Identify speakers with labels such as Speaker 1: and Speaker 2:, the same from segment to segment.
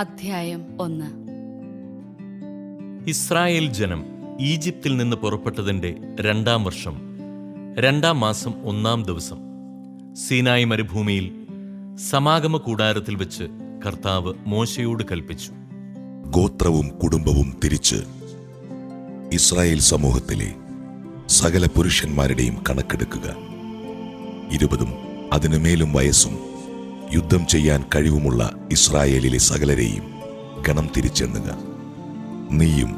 Speaker 1: അധ്യായം 1.
Speaker 2: ഇസ്രായേൽ ജനം ഈജിപ്തിൽ നിന്ന് പുറപ്പെട്ടതിന്റെ 2-ാം വർഷം 2-ാം മാസം 1-ാം ദിവസം സീനായി മരുഭൂമിയിൽ സമാഗമ കൂടാരത്തിൽ വെച്ച് കർത്താവ് മോശയോട് കൽപ്പിച്ചു.
Speaker 3: ഗോത്രവും കുടുംബവും തിരിച്ച് ഇസ്രായേൽ സമൂഹത്തിലെ സകല പുരുഷന്മാരുടെയും കണക്കെടുക്കുക. 20-ഉം അതിനുമേലും വയസ്സും യുദ്ധം ചെയ്യാൻ കഴിവുമുള്ള ഇസ്രായേലിലെ സകലരെയും ഗണം തിരിച്ചെണ്ണുക. നീയും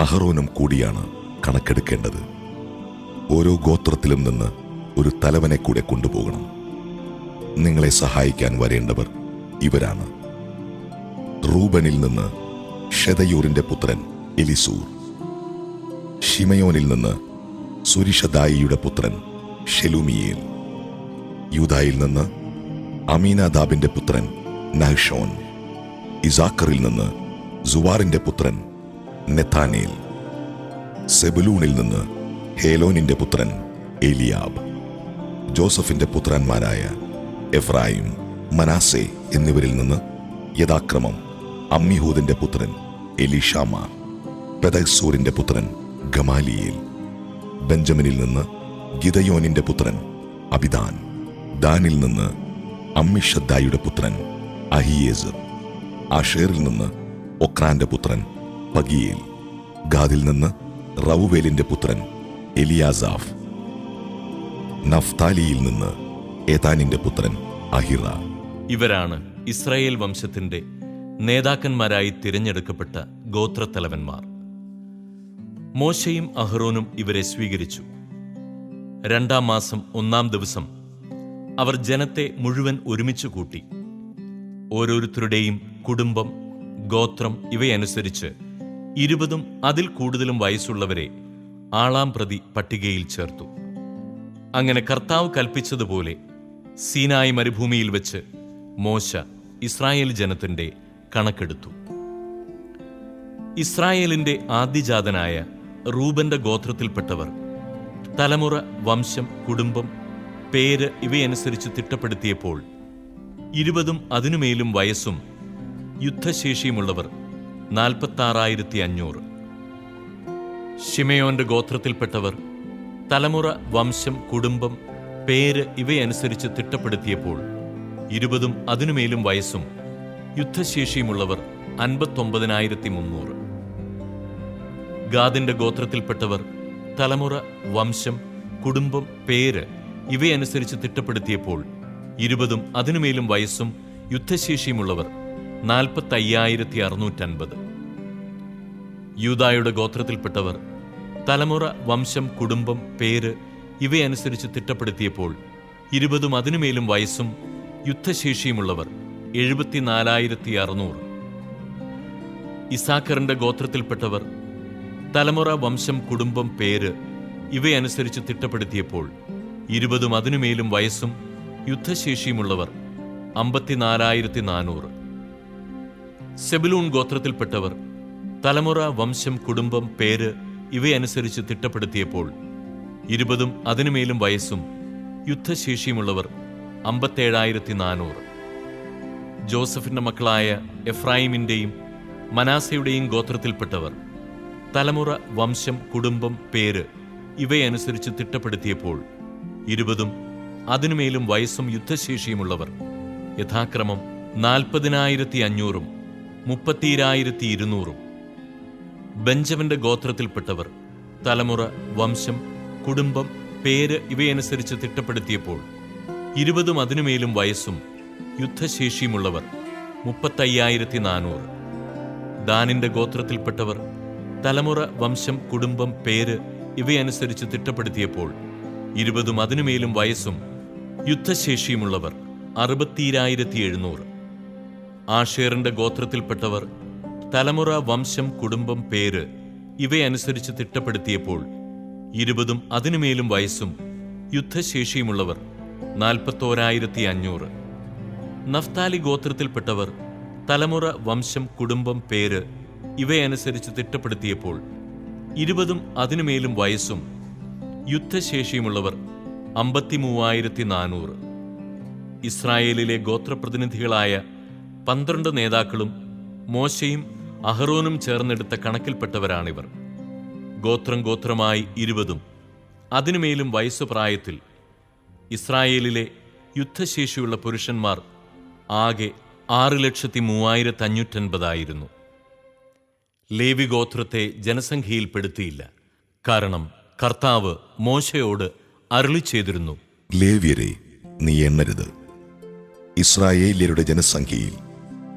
Speaker 3: അഹറോനും കൂടിയാണ് കണക്കെടുക്കേണ്ടത്. ഓരോ ഗോത്രത്തിലും നിന്ന് ഒരു തലവനെ കൂടെ കൊണ്ടുപോകണം. നിങ്ങളെ സഹായിക്കാൻ വരേണ്ടവർ ഇവരാണ്: റൂബനിൽ നിന്ന് ഷെദയൂറിന്റെ പുത്രൻ എലിസൂർ, ഷിമയോനിൽ നിന്ന് സുരിഷദായിയുടെ പുത്രൻ ഷെലുമിയേൽ, യൂദായിൽ നിന്ന് അമീനാദാബിന്റെ പുത്രൻ നഹ്ഷോൻ, ഇസാക്കറിൽ നിന്ന് സുവാറിന്റെ പുത്രൻ നെഥാനേൽ, സെബുലൂണിൽ നിന്ന് ഹേലോനിന്റെ പുത്രൻ ഏലിയാബ്, ജോസഫിന്റെ പുത്രന്മാരായ എഫ്രായിം, മനാസെ എന്നിവരിൽ നിന്ന് യഥാക്രമം അമ്മിഹൂദിന്റെ പുത്രൻ എലീഷാമ, പെദഹ്സൂരിന്റെ പുത്രൻ ഗമാലിയേൽ, ബെഞ്ചമിനിൽ നിന്ന് ഗിദയോനിന്റെ പുത്രൻ അബിദാൻ, ദാനിൽ നിന്ന് അമ്മിഷദ്ദായുടെ പുത്രൻ അഹിയേസർ, ആഷേറിൽ നിന്ന് ഒക്രാന്റെ പുത്രൻ പഗിയേൽ, ഗാദിൽ നിന്ന് റവുവേലിന്റെ പുത്രൻ എലിയാസാഫ്, നഫ്താലിയിൽ നിന്ന് ഏതാനിന്റെ പുത്രൻ അഹിറ.
Speaker 2: ഇവരാണ് ഇസ്രായേൽ വംശത്തിന്റെ നേതാക്കന്മാരായി തിരഞ്ഞെടുക്കപ്പെട്ട ഗോത്രത്തലവന്മാർ. മോശയും അഹ്റോനും ഇവരെ സ്വീകരിച്ചു. 2-ാം മാസം 1-ാം ദിവസം അവർ ജനത്തെ മുഴുവൻ ഒരുമിച്ച് കൂട്ടി. ഓരോരുത്തരുടെയും കുടുംബം, ഗോത്രം ഇവയനുസരിച്ച് 20-ഉം അതിൽ കൂടുതലും വയസ്സുള്ളവരെ ആളാം പ്രതി പട്ടികയിൽ ചേർത്തു. അങ്ങനെ കർത്താവ് കൽപ്പിച്ചതുപോലെ സീനായി മരുഭൂമിയിൽ വെച്ച് മോശ ഇസ്രായേൽ ജനത്തിന്റെ കണക്കെടുത്തു. ഇസ്രായേലിന്റെ ആദ്യജാതനായ റൂബന്റെ ഗോത്രത്തിൽപ്പെട്ടവർ തലമുറ, വംശം, കുടുംബം, പേര് ഇവയനുസരിച്ച് തിട്ടപ്പെടുത്തിയപ്പോൾ 20-ഉം അതിനുമേലും വയസ്സും യുദ്ധശേഷിയുമുള്ളവർ 46,500. ശിമയോന്റെ ഗോത്രത്തിൽപ്പെട്ടവർ തലമുറ, വംശം, കുടുംബം, പേര് ഇവയനുസരിച്ച് തിട്ടപ്പെടുത്തിയപ്പോൾ 20-ഉം അതിനുമേലും വയസ്സും യുദ്ധശേഷിയുമുള്ളവർ 59,300. ഗാദിന്റെ ഗോത്രത്തിൽപ്പെട്ടവർ തലമുറ, വംശം, കുടുംബം, പേര് ഇവയനുസരിച്ച് തിട്ടപ്പെടുത്തിയപ്പോൾ 20-ഉം അതിനുമേലും വയസ്സും യുദ്ധശേഷിയുമുള്ളവർ 45,650. യൂദായുടെ ഗോത്രത്തിൽപ്പെട്ടവർ തലമുറ, വംശം, കുടുംബം, പേര് ഇവയനുസരിച്ച് തിട്ടപ്പെടുത്തിയപ്പോൾ 20-ഉം അതിനുമേലും വയസ്സും യുദ്ധശേഷിയുമുള്ളവർ 74,600. ഇസാക്കറിന്റെ ഗോത്രത്തിൽപ്പെട്ടവർ തലമുറ, വംശം, കുടുംബം, പേര് ഇവയനുസരിച്ച് തിട്ടപ്പെടുത്തിയപ്പോൾ 20-ഉം അതിനുമേലും വയസ്സും യുദ്ധശേഷിയുമുള്ളവർ 54,400. സെബുലൂൺ ഗോത്രത്തിൽപ്പെട്ടവർ തലമുറ, വംശം, കുടുംബം, പേര് ഇവയനുസരിച്ച് തിട്ടപ്പെടുത്തിയപ്പോൾ 20-ഉം അതിനുമേലും വയസ്സും യുദ്ധശേഷിയുമുള്ളവർ 57,400. ജോസഫിന്റെ മക്കളായ എഫ്രായിമിന്റെയും മനാസയുടെയും ഗോത്രത്തിൽപ്പെട്ടവർ തലമുറ, വംശം, കുടുംബം, പേര് ഇവയനുസരിച്ച് തിട്ടപ്പെടുത്തിയപ്പോൾ 20-ഉം അതിനുമേലും വയസ്സും യുദ്ധശേഷിയുമുള്ളവർ യഥാക്രമം 40,500-ഉം 30,200. ബെഞ്ചമിന്റെ ഗോത്രത്തിൽപ്പെട്ടവർ തലമുറ, വംശം, കുടുംബം, പേര് ഇവയനുസരിച്ച് തിട്ടപ്പെടുത്തിയപ്പോൾ 20-ഉം അതിനുമേലും വയസ്സും യുദ്ധശേഷിയുമുള്ളവർ 35,400. ദാനിന്റെ ഗോത്രത്തിൽപ്പെട്ടവർ തലമുറ, വംശം, കുടുംബം, പേര് ഇവയനുസരിച്ച് തിട്ടപ്പെടുത്തിയപ്പോൾ 20-ഉം അതിനുമേലും വയസ്സും യുദ്ധശേഷിയുമുള്ളവർ 60,700. ആഷേറിന്റെ ഗോത്രത്തിൽപ്പെട്ടവർ തലമുറ, വംശം, കുടുംബം, പേര് ഇവയനുസരിച്ച് തിട്ടപ്പെടുത്തിയപ്പോൾ 20-ഉം അതിനുമേലും വയസ്സും യുദ്ധശേഷിയുമുള്ളവർ 41,500. നഫ്താലി ഗോത്രത്തിൽപ്പെട്ടവർ തലമുറ, വംശം, കുടുംബം, പേര് ഇവയനുസരിച്ച് തിട്ടപ്പെടുത്തിയപ്പോൾ 20-ഉം അതിനുമേലും വയസ്സും യുദ്ധശേഷിയുമുള്ളവർ 53,400. ഇസ്രായേലിലെ ഗോത്രപ്രതിനിധികളായ 12 നേതാക്കളും മോശയും അഹറോനും ചേർന്നെടുത്ത കണക്കിൽപ്പെട്ടവരാണിവർ. ഗോത്രം ഗോത്രമായി 20 അതിനുമേലും വയസ്സുപ്രായത്തിൽ ഇസ്രായേലിലെ യുദ്ധശേഷിയുള്ള പുരുഷന്മാർ ആകെ 6,35,550 ലേവി ഗോത്രത്തെ ജനസംഖ്യയിൽപ്പെടുത്തിയില്ല. കാരണം കർത്താവ് മോശയോട് അരുളി ചെയ്തിരുന്നു,
Speaker 3: ലേവ്യരെ നീ എണ്ണരുത്, ഇസ്രായേല്യരുടെ ജനസംഖ്യയിൽ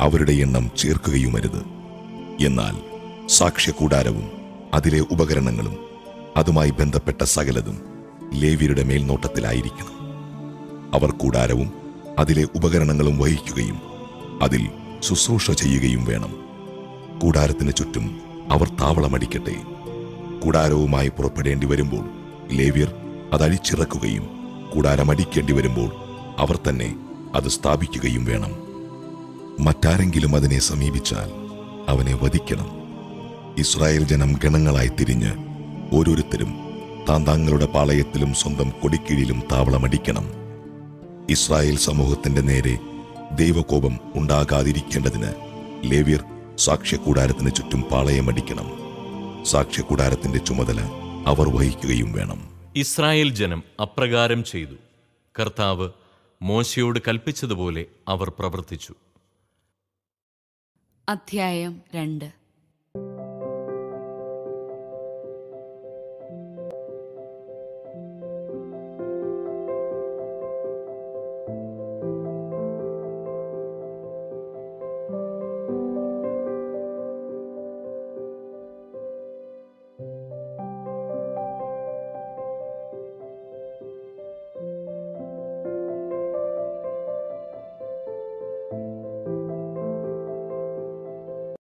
Speaker 3: അവരുടെ എണ്ണം ചേർക്കുകയുമരുത്. എന്നാൽ സാക്ഷ്യകൂടാരവും അതിലെ ഉപകരണങ്ങളും അതുമായി ബന്ധപ്പെട്ട സകലതും ലേവ്യരുടെ മേൽനോട്ടത്തിലായിരിക്കണം. അവർ കൂടാരവും അതിലെ ഉപകരണങ്ങളും വഹിക്കുകയും അതിൽ ശുശ്രൂഷ ചെയ്യുകയും വേണം. കൂടാരത്തിന് ചുറ്റും അവർ താവളമടിക്കട്ടെ. കൂടാരവുമായി പുറപ്പെടേണ്ടി വരുമ്പോൾ ലേവ്യർ അതഴിച്ചിറക്കുകയും കൂടാരമടിക്കേണ്ടി വരുമ്പോൾ അവർ തന്നെ അത് സ്ഥാപിക്കുകയും വേണം. മറ്റാരെങ്കിലും അതിനെ സമീപിച്ചാൽ അവനെ വധിക്കണം. ഇസ്രായേൽ ജനം ഗണങ്ങളായി തിരിഞ്ഞ് ഓരോരുത്തരും താന്താങ്ങളുടെ പാളയത്തിലും സ്വന്തം കൊടിക്കീഴിലും താവളമടിക്കണം. ഇസ്രായേൽ സമൂഹത്തിന്റെ നേരെ ദൈവകോപം ഉണ്ടാകാതിരിക്കേണ്ടതിന് ലേവ്യർ സാക്ഷ്യകൂടാരത്തിന് ചുറ്റും പാളയമടിക്കണം. സാക്ഷ്യകൂടാരത്തിന്റെ ചുമതല അവർ വഹിക്കുകയും വേണം.
Speaker 2: ഇസ്രായേൽ ജനം അപ്രകാരം ചെയ്തു. കർത്താവ് മോശയോട് കൽപ്പിച്ചതുപോലെ അവർ പ്രവർത്തിച്ചു.
Speaker 1: അധ്യായം 2.